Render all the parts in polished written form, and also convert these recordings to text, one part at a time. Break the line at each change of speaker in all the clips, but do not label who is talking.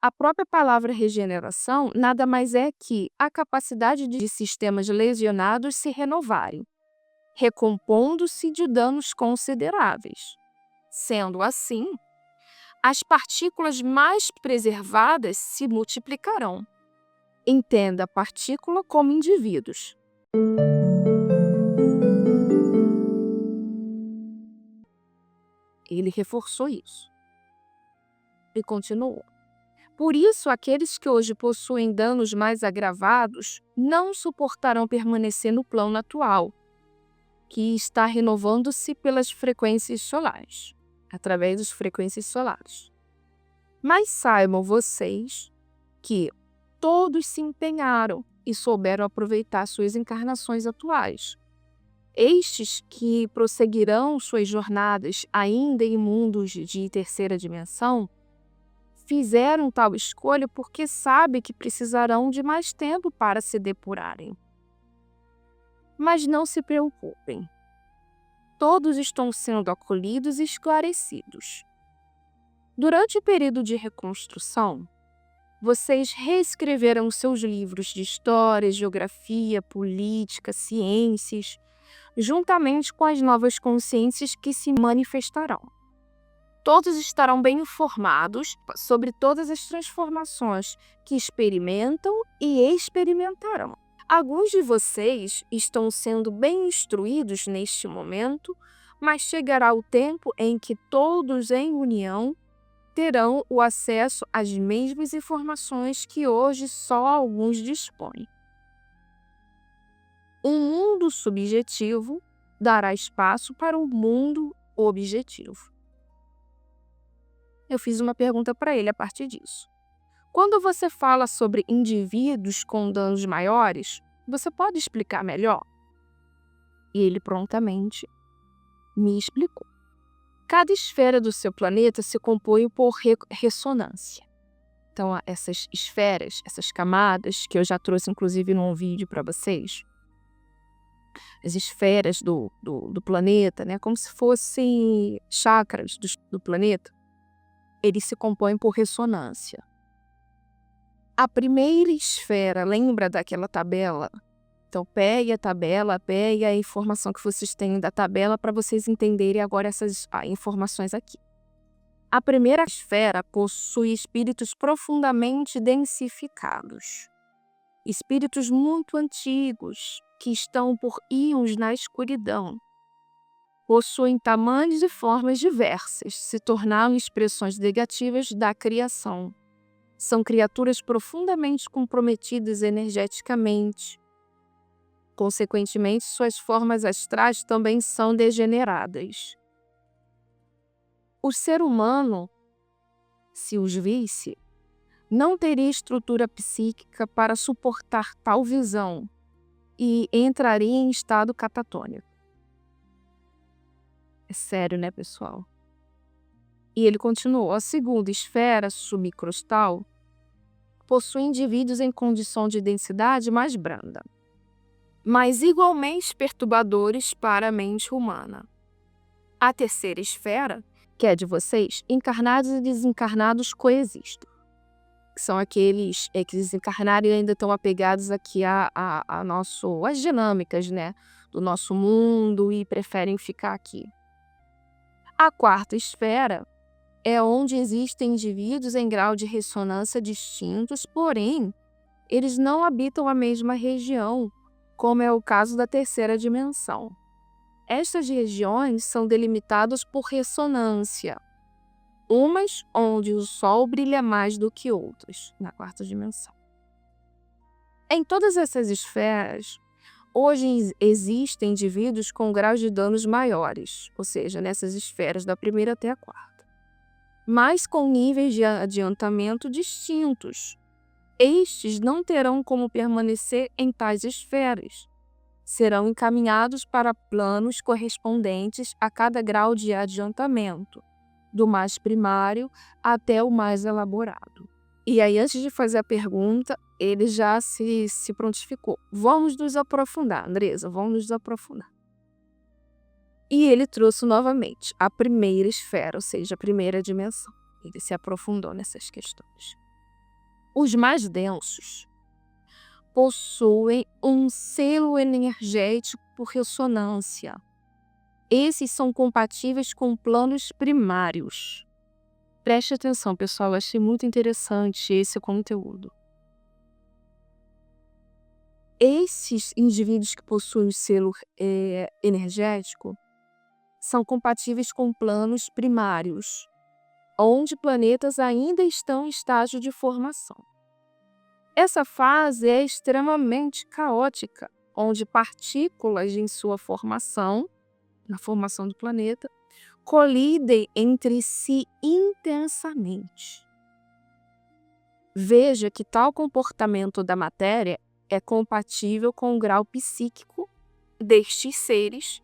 A própria palavra regeneração nada mais é que a capacidade de sistemas lesionados se renovarem, recompondo-se de danos consideráveis. Sendo assim, as partículas mais preservadas se multiplicarão. Entenda a partícula como indivíduos. Ele reforçou isso e continuou. Por isso, aqueles que hoje possuem danos mais agravados não suportarão permanecer no plano atual, que está renovando-se pelas frequências solares, através das frequências solares. Mas saibam vocês que todos se empenharam e souberam aproveitar suas encarnações atuais. Estes que prosseguirão suas jornadas ainda em mundos de terceira dimensão, fizeram tal escolha porque sabem que precisarão de mais tempo para se depurarem. Mas não se preocupem. Todos estão sendo acolhidos e esclarecidos. Durante o período de reconstrução, vocês reescreveram seus livros de história, geografia, política, ciências, juntamente com as novas consciências que se manifestarão. Todos estarão bem informados sobre todas as transformações que experimentam e experimentarão. Alguns de vocês estão sendo bem instruídos neste momento, mas chegará o tempo em que todos em união terão o acesso às mesmas informações que hoje só alguns dispõem. Um mundo subjetivo dará espaço para um mundo objetivo. Eu fiz uma pergunta para ele a partir disso. Quando você fala sobre indivíduos com danos maiores, você pode explicar melhor? E ele prontamente me explicou. Cada esfera do seu planeta se compõe por ressonância. Então, essas esferas, essas camadas, que eu já trouxe inclusive num vídeo para vocês, as esferas do planeta, né, como se fossem chakras do planeta, eles se compõem por ressonância. A primeira esfera, lembra daquela tabela? Então, pegue a tabela, pegue a informação que vocês têm da tabela para vocês entenderem agora essas informações aqui. A primeira esfera possui espíritos profundamente densificados. Espíritos muito antigos, que estão por íons na escuridão. Possuem tamanhos e formas diversas, se tornaram expressões negativas da criação. São criaturas profundamente comprometidas energeticamente. Consequentemente, suas formas astrais também são degeneradas. O ser humano, se os visse, não teria estrutura psíquica para suportar tal visão e entraria em estado catatônico. É sério, né, pessoal? E ele continuou. A segunda esfera subcrustal possui indivíduos em condição de densidade mais branda, mas igualmente perturbadores para a mente humana. A terceira esfera, que é de vocês, encarnados e desencarnados coexistem. Que são aqueles que desencarnaram e ainda estão apegados aqui às dinâmicas, né, do nosso mundo e preferem ficar aqui. A quarta esfera é onde existem indivíduos em grau de ressonância distintos, porém, eles não habitam a mesma região, como é o caso da terceira dimensão. Estas regiões são delimitadas por ressonância, umas onde o Sol brilha mais do que outras, na quarta dimensão. Em todas essas esferas, hoje existem indivíduos com graus de danos maiores, ou seja, nessas esferas da primeira até a quarta, mas com níveis de adiantamento distintos. Estes não terão como permanecer em tais esferas. Serão encaminhados para planos correspondentes a cada grau de adiantamento, do mais primário até o mais elaborado. E aí, antes de fazer a pergunta, ele já se prontificou. Vamos nos aprofundar, Andresa, vamos nos aprofundar. E ele trouxe novamente a primeira esfera, ou seja, a primeira dimensão. Ele se aprofundou nessas questões. Os mais densos possuem um selo energético por ressonância. Esses são compatíveis com planos primários. Preste atenção, pessoal, eu achei muito interessante esse conteúdo. Esses indivíduos que possuem o selo energético são compatíveis com planos primários, onde planetas ainda estão em estágio de formação. Essa fase é extremamente caótica, onde partículas em sua formação, na formação do planeta, colidem entre si intensamente. Veja que tal comportamento da matéria é compatível com o grau psíquico destes seres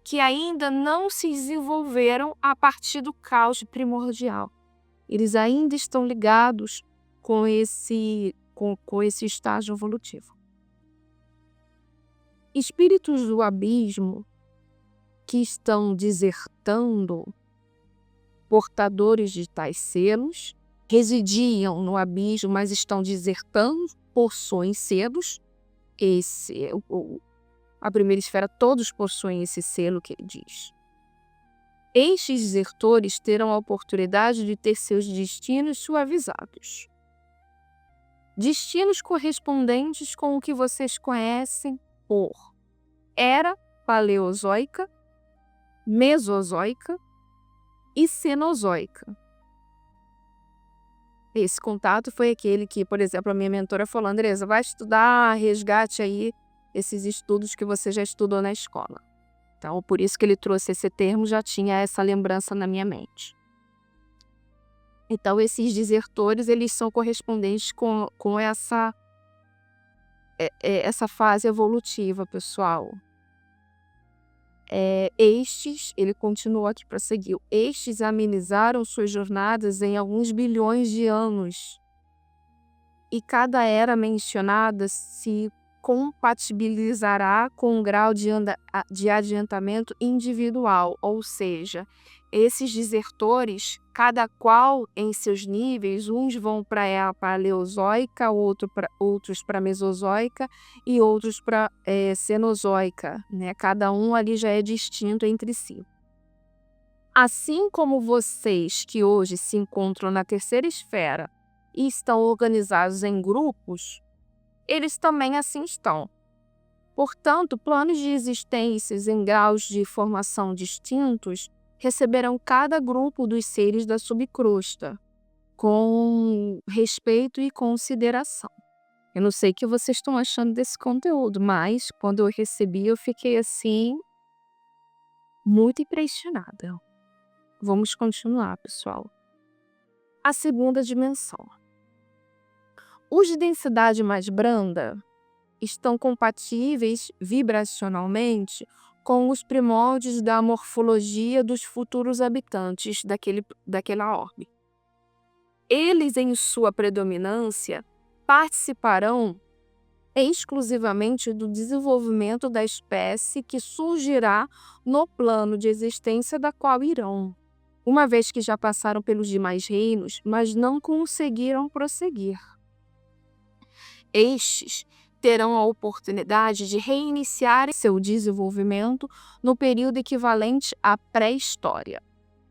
que ainda não se desenvolveram a partir do caos primordial. Eles ainda estão ligados com esse estágio evolutivo. Espíritos do abismo que estão desertando, portadores de tais selos, residiam no abismo, mas estão desertando, possuem selos. A primeira esfera, todos possuem esse selo que ele diz. Estes desertores terão a oportunidade de ter seus destinos suavizados. Destinos correspondentes com o que vocês conhecem por era paleozoica, mesozoica e cenozoica. Esse contato foi aquele que, por exemplo, a minha mentora falou: Andresa, vai estudar, resgate aí esses estudos que você já estudou na escola. Então, por isso que ele trouxe esse termo, já tinha essa lembrança na minha mente. Então, esses desertores, eles são correspondentes com essa fase evolutiva, pessoal. Ele continuou aqui, prosseguiu. Estes amenizaram suas jornadas em alguns bilhões de anos. E cada era mencionada se compatibilizará com um grau de adiantamento individual, ou seja, esses desertores, cada qual em seus níveis, uns vão para a paleozoica, outros para a mesozoica e outros para cenozoica, né? Cada um ali já é distinto entre si. Assim como vocês que hoje se encontram na terceira esfera e estão organizados em grupos, eles também assim estão. Portanto, planos de existências em graus de formação distintos receberão cada grupo dos seres da subcrosta, com respeito e consideração. Eu não sei o que vocês estão achando desse conteúdo, mas quando eu recebi, eu fiquei assim, muito impressionada. Vamos continuar, pessoal. A segunda dimensão. Os de densidade mais branda estão compatíveis vibracionalmente com os primórdios da morfologia dos futuros habitantes daquela orbe. Eles, em sua predominância, participarão exclusivamente do desenvolvimento da espécie que surgirá no plano de existência da qual irão, uma vez que já passaram pelos demais reinos, mas não conseguiram prosseguir. Estes terão a oportunidade de reiniciar seu desenvolvimento no período equivalente à pré-história,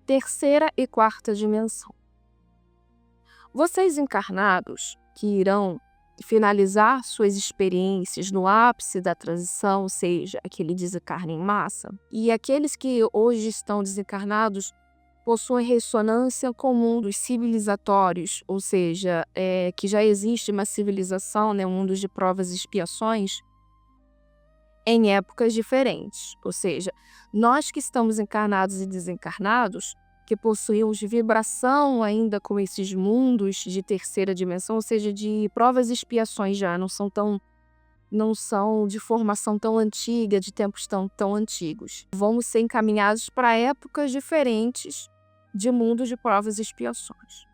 terceira e quarta dimensão. Vocês encarnados, que irão finalizar suas experiências no ápice da transição, ou seja, aquele desencarne em massa, e aqueles que hoje estão desencarnados possuem ressonância com mundos civilizatórios, ou seja, que já existe uma civilização, né, um mundo de provas e expiações, em épocas diferentes. Ou seja, nós que estamos encarnados e desencarnados, que possuímos vibração ainda com esses mundos de terceira dimensão, ou seja, de provas e expiações já, não são de formação tão antiga, de tempos tão antigos. Vamos ser encaminhados para épocas diferentes de mundos de provas e expiações.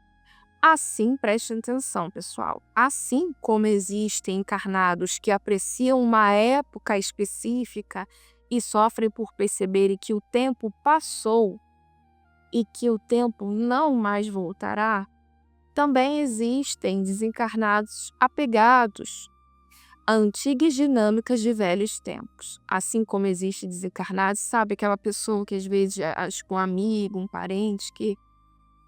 Assim, prestem atenção, pessoal. Assim como existem encarnados que apreciam uma época específica e sofrem por perceberem que o tempo passou e que o tempo não mais voltará, também existem desencarnados apegados a antigas dinâmicas de velhos tempos. Assim como existe desencarnados, sabe, aquela pessoa que às vezes acha que um amigo, um parente que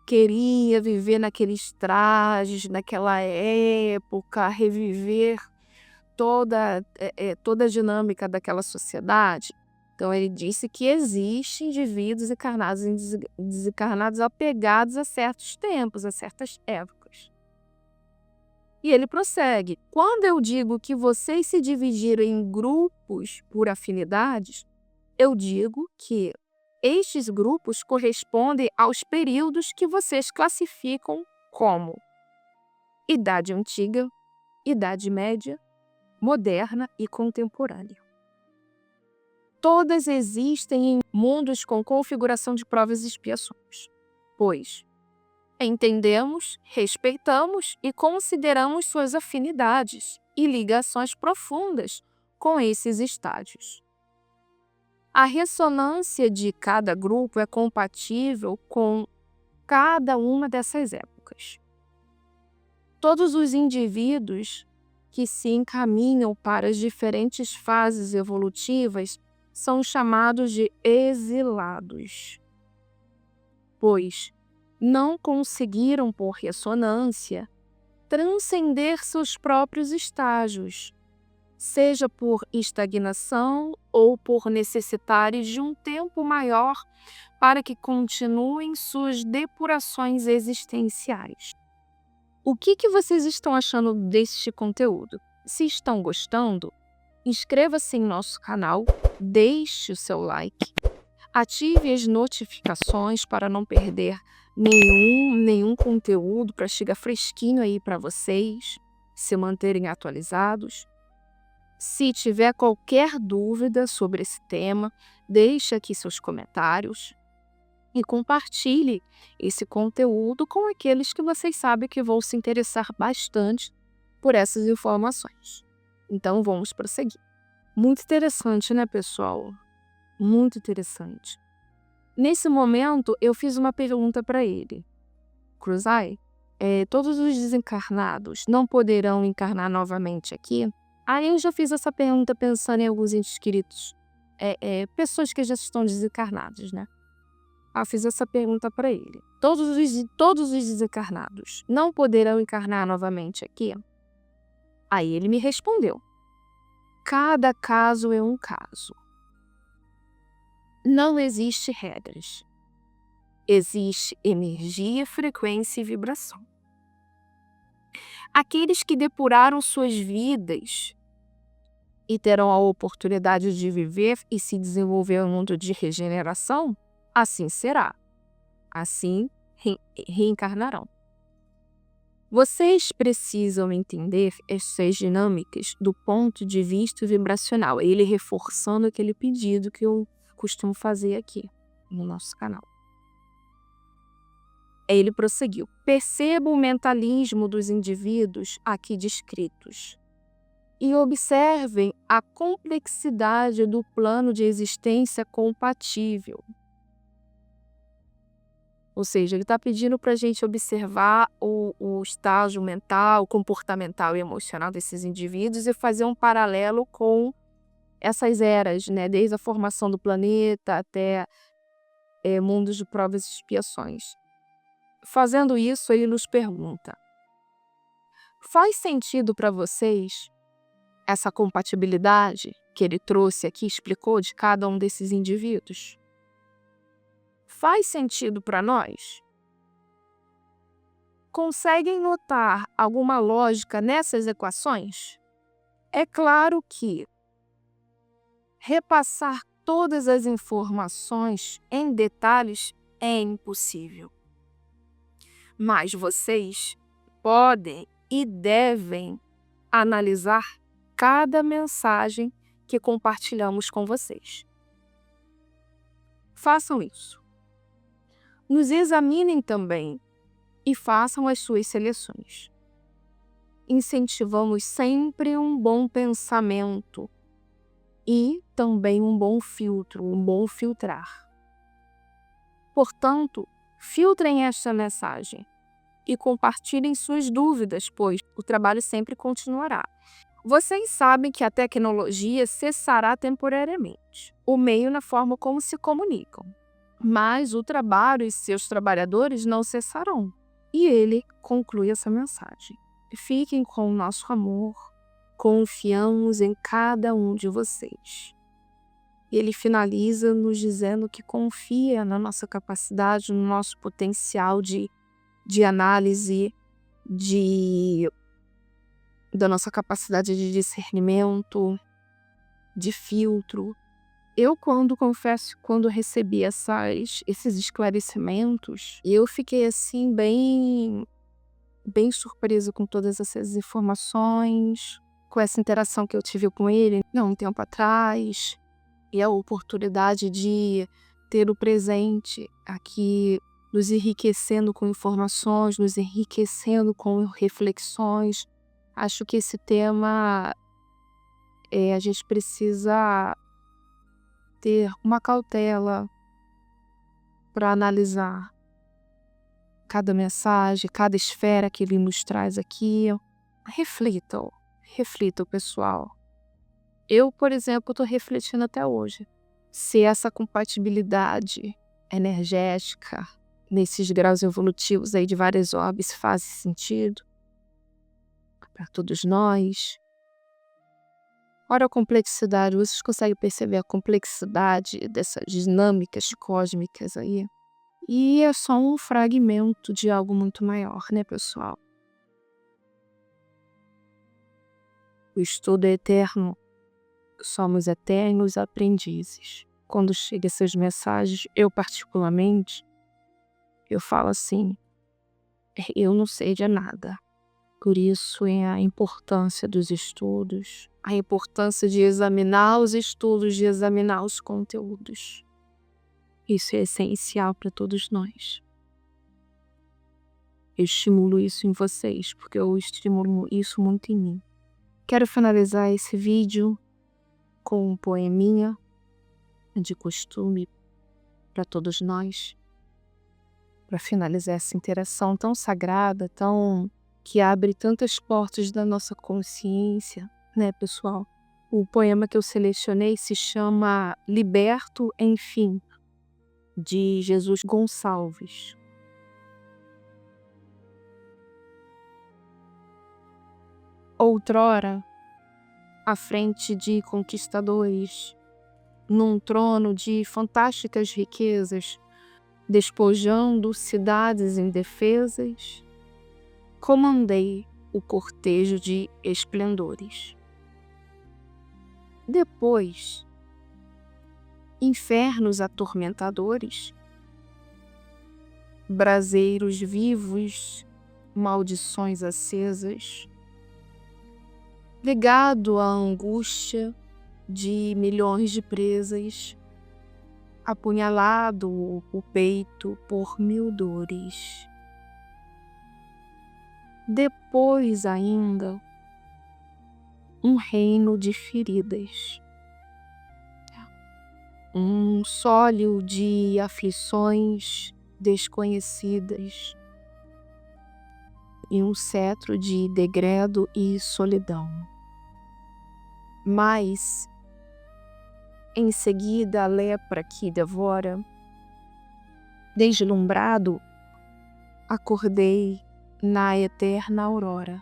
queria viver naqueles trajes, naquela época, reviver toda a dinâmica daquela sociedade. Então, ele disse que existem indivíduos encarnados e desencarnados apegados a certos tempos, a certas épocas. E ele prossegue: quando eu digo que vocês se dividiram em grupos por afinidades, eu digo que estes grupos correspondem aos períodos que vocês classificam como Idade Antiga, Idade Média, Moderna e Contemporânea. Todas existem em mundos com configuração de provas e expiações, pois entendemos, respeitamos e consideramos suas afinidades e ligações profundas com esses estágios. A ressonância de cada grupo é compatível com cada uma dessas épocas. Todos os indivíduos que se encaminham para as diferentes fases evolutivas são chamados de exilados, pois não conseguiram, por ressonância, transcender seus próprios estágios, seja por estagnação ou por necessitarem de um tempo maior para que continuem suas depurações existenciais. O que vocês estão achando deste conteúdo? Se estão gostando, inscreva-se em nosso canal, deixe o seu like, ative as notificações para não perder nenhum conteúdo, para chegar fresquinho aí para vocês, se manterem atualizados. Se tiver qualquer dúvida sobre esse tema, deixe aqui seus comentários e compartilhe esse conteúdo com aqueles que vocês sabem que vão se interessar bastante por essas informações. Então, vamos prosseguir. Muito interessante, né, pessoal? Muito interessante. Nesse momento, eu fiz uma pergunta para ele. Cruzai, todos os desencarnados não poderão encarnar novamente aqui? Aí eu já fiz essa pergunta pensando em alguns inscritos, pessoas que já estão desencarnadas, né? Eu fiz essa pergunta para ele. Todos os desencarnados não poderão encarnar novamente aqui? Aí ele me respondeu: cada caso é um caso. Não existe regras. Existe energia, frequência e vibração. Aqueles que depuraram suas vidas e terão a oportunidade de viver e se desenvolver no mundo de regeneração, assim será. Assim reencarnarão. Vocês precisam entender essas dinâmicas do ponto de vista vibracional. Ele reforçando aquele pedido que eu costumo fazer aqui no nosso canal. Ele prosseguiu: perceba o mentalismo dos indivíduos aqui descritos e observem a complexidade do plano de existência compatível. Ou seja, ele está pedindo para a gente observar o estágio mental, comportamental e emocional desses indivíduos e fazer um paralelo com essas eras, né? Desde a formação do planeta até mundos de provas e expiações. Fazendo isso, ele nos pergunta: faz sentido para vocês essa compatibilidade que ele trouxe aqui, explicou de cada um desses indivíduos? Faz sentido para nós? Conseguem notar alguma lógica nessas equações? É claro que repassar todas as informações em detalhes é impossível. Mas vocês podem e devem analisar cada mensagem que compartilhamos com vocês. Façam isso. Nos examinem também e façam as suas seleções. Incentivamos sempre um bom pensamento e também um bom filtro, um bom filtrar. Portanto, filtrem esta mensagem e compartilhem suas dúvidas, pois o trabalho sempre continuará. Vocês sabem que a tecnologia cessará temporariamente, o meio na forma como se comunicam, mas o trabalho e seus trabalhadores não cessarão. E ele conclui essa mensagem: fiquem com o nosso amor, confiamos em cada um de vocês. E ele finaliza nos dizendo que confia na nossa capacidade, no nosso potencial de análise, da nossa capacidade de discernimento, de filtro. Eu, quando recebi esses esclarecimentos, eu fiquei assim bem surpresa com todas essas informações, com essa interação que eu tive com ele um tempo atrás, e a oportunidade de ter o presente aqui nos enriquecendo com informações, nos enriquecendo com reflexões. Acho que esse tema, a gente precisa ter uma cautela para analisar cada mensagem, cada esfera que ele nos traz aqui. Reflitam, pessoal. Eu, por exemplo, estou refletindo até hoje se essa compatibilidade energética nesses graus evolutivos aí de várias orbes faz sentido para todos nós. Olha a complexidade, vocês conseguem perceber a complexidade dessas dinâmicas cósmicas aí? E é só um fragmento de algo muito maior, né, pessoal? O estudo é eterno, somos eternos aprendizes. Quando chegam essas mensagens, eu particularmente, eu falo assim: eu não sei de nada. Por isso é a importância dos estudos, a importância de examinar os estudos, de examinar os conteúdos. Isso é essencial para todos nós. Eu estimulo isso em vocês, porque eu estimulo isso muito em mim. Quero finalizar esse vídeo com um poeminha de costume para todos nós, para finalizar essa interação tão sagrada, que abre tantas portas da nossa consciência, né, pessoal? O poema que eu selecionei se chama Liberto, Enfim, de Jesus Gonçalves. Outrora, à frente de conquistadores, num trono de fantásticas riquezas, despojando cidades indefesas, comandei o cortejo de esplendores. Depois, infernos atormentadores, braseiros vivos, maldições acesas, legado à angústia de milhões de presas, apunhalado o peito por 1000 dores. Depois ainda, um reino de feridas, um sólio de aflições desconhecidas e um cetro de degredo e solidão. Mas, em seguida, a lepra que devora, deslumbrado, acordei na eterna aurora,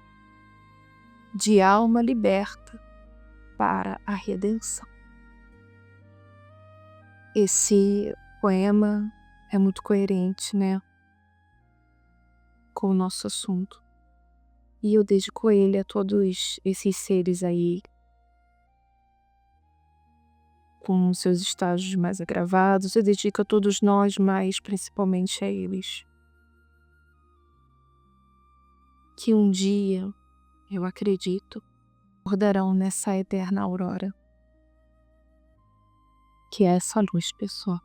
de alma liberta para a redenção. Esse poema é muito coerente, né, com o nosso assunto. E eu dedico ele a todos esses seres aí, com seus estágios mais agravados. Eu dedico a todos nós, mas principalmente a eles. Que um dia, eu acredito, acordarão nessa eterna aurora, que é essa luz, pessoal.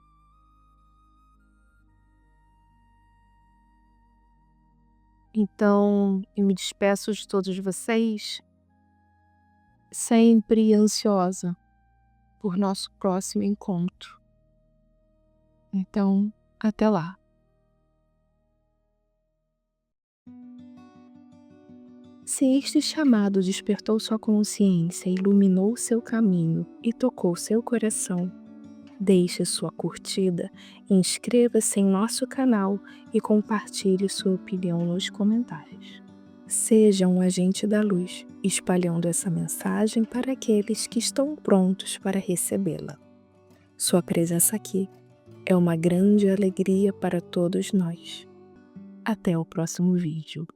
Então, eu me despeço de todos vocês, sempre ansiosa por nosso próximo encontro. Então, até lá. Se este chamado despertou sua consciência, iluminou seu caminho e tocou seu coração, deixe sua curtida, inscreva-se em nosso canal e compartilhe sua opinião nos comentários. Seja um agente da luz, espalhando essa mensagem para aqueles que estão prontos para recebê-la. Sua presença aqui é uma grande alegria para todos nós. Até o próximo vídeo.